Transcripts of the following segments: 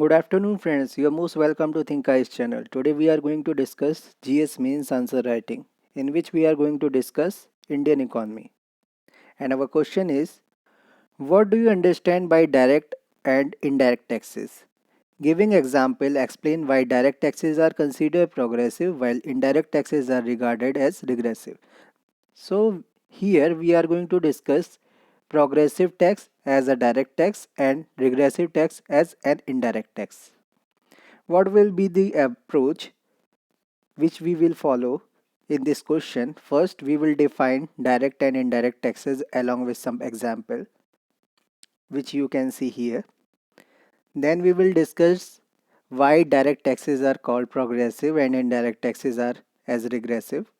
Good afternoon, friends. You are most welcome to Think Eyes channel. Today we are going to discuss GS means answer writing, in which we are going to discuss Indian economy. And our question is, what do you understand by direct and indirect taxes? Giving example, explain why direct taxes are considered progressive while indirect taxes are regarded as regressive. So here we are going to discuss progressive tax as a direct tax and regressive tax as an indirect tax. What will be the approach which we will follow in this question? First, we will define direct and indirect taxes along with some example which you can see here. Then we will discuss why direct taxes are called progressive and indirect taxes are as regressive,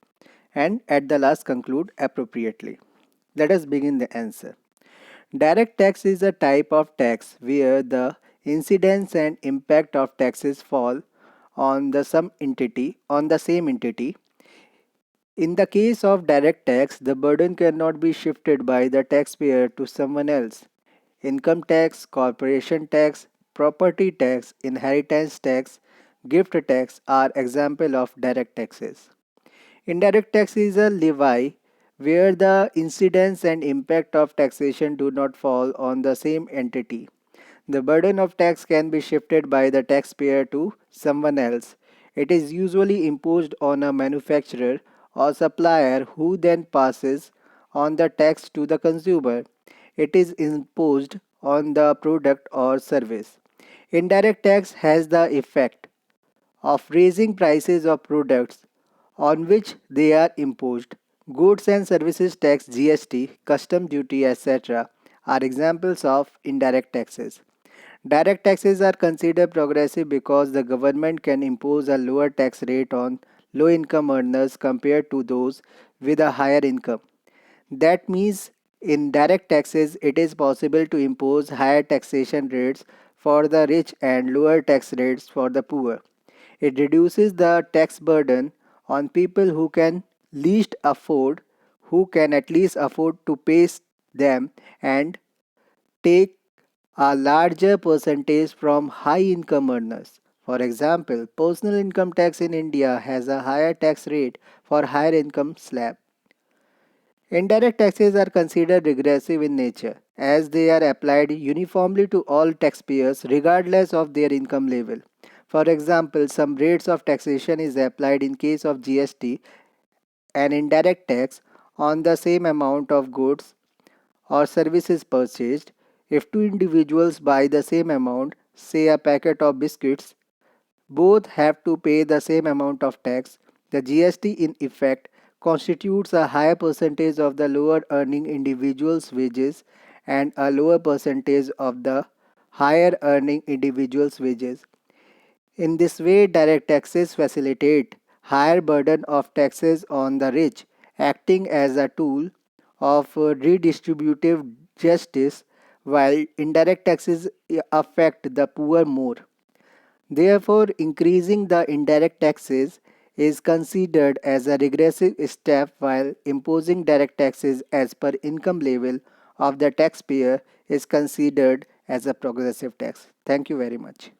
and at the last conclude appropriately. Let us begin the answer. Direct tax is a type of tax where the incidence and impact of taxes fall on the same entity. In the case of direct tax, the burden cannot be shifted by the taxpayer to someone else. Income tax, corporation tax, property tax, inheritance tax, gift tax are example of direct taxes. Indirect tax is a levy where the incidence and impact of taxation do not fall on the same entity. The burden of tax can be shifted by the taxpayer to someone else. It is usually imposed on a manufacturer or supplier who then passes on the tax to the consumer. It is imposed on the product or service. Indirect tax has the effect of raising prices of products on which they are imposed. Goods and services tax GST, custom duty, etc. are examples of indirect taxes. Direct taxes are considered progressive because the government can impose a lower tax rate on low income earners compared to those with a higher income. That means in direct taxes, it is possible to impose higher taxation rates for the rich and lower tax rates for the poor. It reduces the tax burden on people who can at least afford to pay them, and take a larger percentage from high income earners. For example, personal income tax in India has a higher tax rate for higher income slab. Indirect taxes are considered regressive in nature as they are applied uniformly to all taxpayers regardless of their income level. For example, some rates of taxation is applied in case of GST, an indirect tax, on the same amount of goods or services purchased. If two individuals buy the same amount, say a packet of biscuits, both have to pay the same amount of tax. The GST in effect constitutes a higher percentage of the lower earning individual's wages and a lower percentage of the higher earning individual's wages. In this way, direct taxes facilitate higher burden of taxes on the rich, acting as a tool of redistributive justice, while indirect taxes affect the poor more. Therefore, increasing the indirect taxes is considered as a regressive step, while imposing direct taxes as per income level of the taxpayer is considered as a progressive tax. Thank you very much.